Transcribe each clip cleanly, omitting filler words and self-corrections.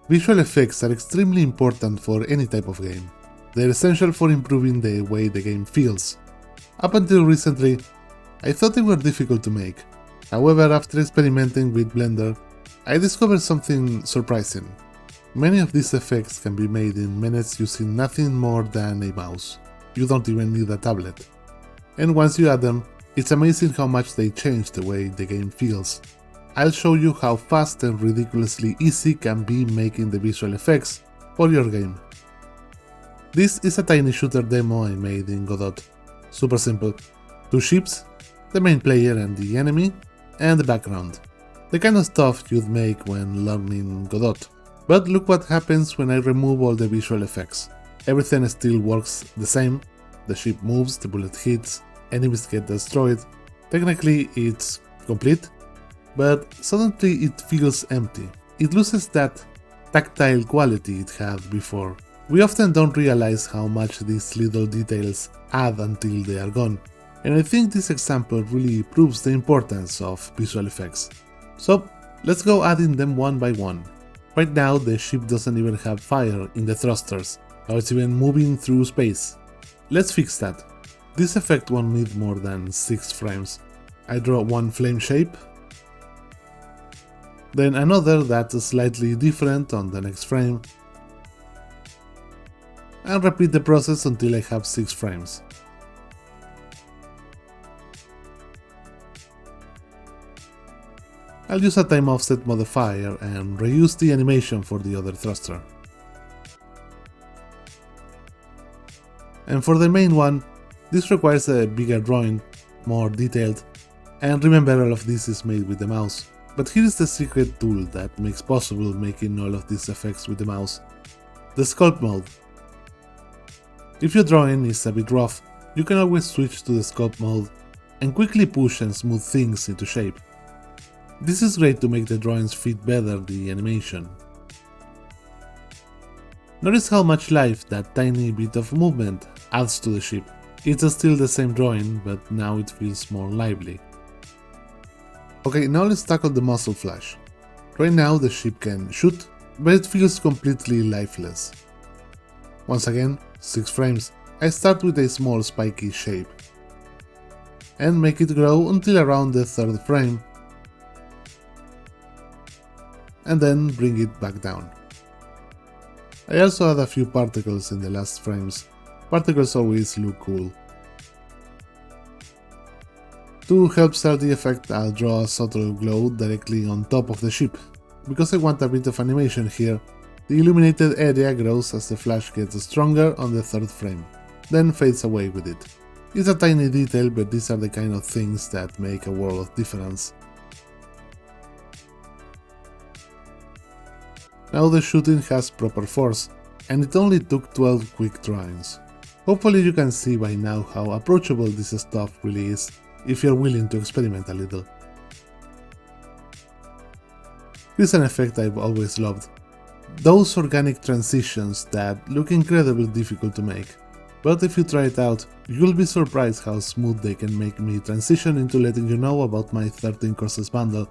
Visual effects are extremely important for any type of game. They're essential for improving the way the game feels. Up until recently, I thought they were difficult to make. However, after experimenting with Blender, I discovered something surprising. Many of these effects can be made in minutes using nothing more than a mouse. You don't even need a tablet. And once you add them, it's amazing how much they change the way the game feels. I'll show you how fast and ridiculously easy can be making the visual effects for your game. This is a tiny shooter demo I made in Godot. Super simple. 2 ships, the main player and the enemy, and the background. The kind of stuff you'd make when learning Godot. But look what happens when I remove all the visual effects. Everything still works the same. The ship moves, the bullet hits, enemies get destroyed. Technically it's complete, but suddenly it feels empty. It loses that tactile quality it had before. We often don't realize how much these little details add until they are gone, and I think this example really proves the importance of visual effects. So let's go adding them one by one. Right now the ship doesn't even have fire in the thrusters, or it's even moving through space. Let's fix that. This effect won't need more than 6 frames. I draw one flame shape, then another that's slightly different on the next frame, and repeat the process until I have 6 frames. I'll use a time offset modifier and reuse the animation for the other thruster. And for the main one, this requires a bigger drawing, more detailed, and remember all of this is made with the mouse. But here is the secret tool that makes possible making all of these effects with the mouse: the sculpt mode. If your drawing is a bit rough, you can always switch to the sculpt mode and quickly push and smooth things into shape. This is great to make the drawings fit better the animation. Notice how much life that tiny bit of movement adds to the ship. It's still the same drawing, but now it feels more lively. Okay, now let's tackle the muzzle flash. Right now the ship can shoot, but it feels completely lifeless. Once again, 6 frames. I start with a small spiky shape and make it grow until around the 3rd frame, and then bring it back down. I also add a few particles in the last frames. Particles always look cool. To help sell the effect, I'll draw a subtle glow directly on top of the ship. Because I want a bit of animation here, the illuminated area grows as the flash gets stronger on the 3rd frame, then fades away with it. It's a tiny detail, but these are the kind of things that make a world of difference. Now the shooting has proper force, and it only took 12 quick drawings. Hopefully you can see by now how approachable this stuff really is, if you're willing to experiment a little. Here's an effect I've always loved. Those organic transitions that look incredibly difficult to make. But if you try it out, you'll be surprised how smooth they can make me transition into letting you know about my 13 courses bundle.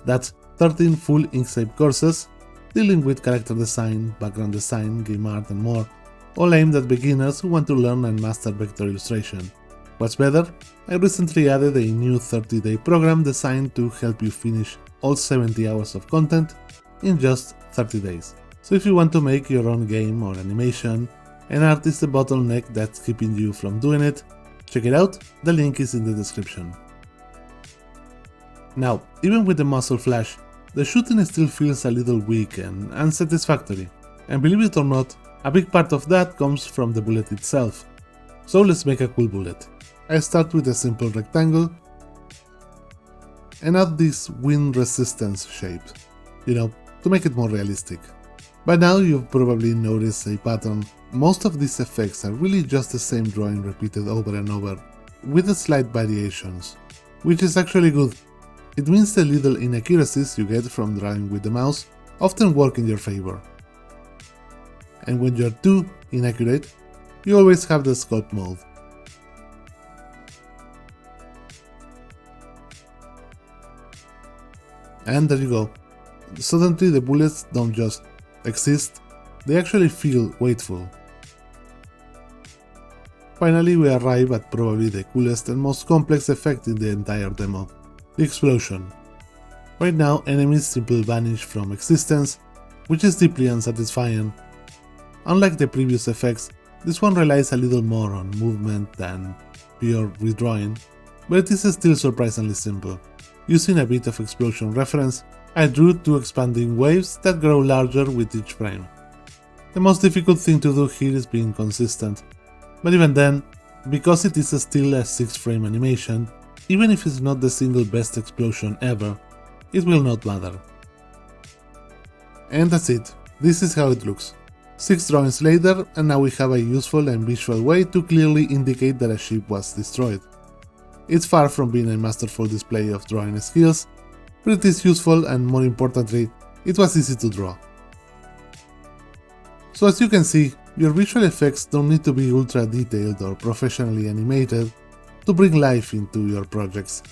That's 13 full Inkscape courses, dealing with character design, background design, game art and more, all aimed at beginners who want to learn and master vector illustration. What's better, I recently added a new 30-day program designed to help you finish all 70 hours of content in just 30 days. So if you want to make your own game or animation, and art is the bottleneck that's keeping you from doing it, check it out, the link is in the description. Now, even with the muzzle flash, the shooting still feels a little weak and unsatisfactory, and believe it or not, a big part of that comes from the bullet itself. So let's make a cool bullet. I start with a simple rectangle and add this wind resistance shape, to make it more realistic. By now you've probably noticed a pattern. Most of these effects are really just the same drawing repeated over and over, with slight variations, which is actually good. It means the little inaccuracies you get from drawing with the mouse often work in your favor. And when you're too inaccurate, you always have the sculpt mode. And there you go. Suddenly the bullets don't just exist, they actually feel weightful. Finally, we arrive at probably the coolest and most complex effect in the entire demo, the explosion. Right now, enemies simply vanish from existence, which is deeply unsatisfying. Unlike the previous effects, this one relies a little more on movement than pure redrawing, but it is still surprisingly simple. Using a bit of explosion reference, I drew 2 expanding waves that grow larger with each frame. The most difficult thing to do here is being consistent, but even then, because it is still a 6-frame animation, even if it's not the single best explosion ever, it will not matter. And that's it, this is how it looks. 6 drawings later, and now we have a useful and visual way to clearly indicate that a ship was destroyed. It's far from being a masterful display of drawing skills, but it is useful and more importantly, it was easy to draw. So as you can see, your visual effects don't need to be ultra detailed or professionally animated to bring life into your projects.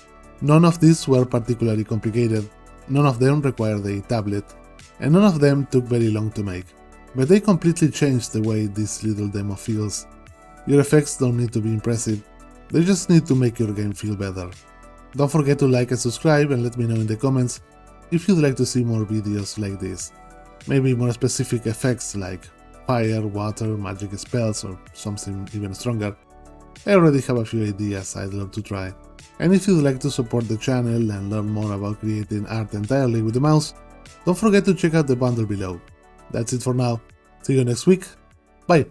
None of these were particularly complicated, none of them required a tablet, and none of them took very long to make. But they completely changed the way this little demo feels. Your effects don't need to be impressive, they just need to make your game feel better. Don't forget to like and subscribe and let me know in the comments if you'd like to see more videos like this. Maybe more specific effects like fire, water, magic spells, or something even stronger. I already have a few ideas I'd love to try. And if you'd like to support the channel and learn more about creating art entirely with the mouse, don't forget to check out the bundle below. That's it for now. See you next week. Bye!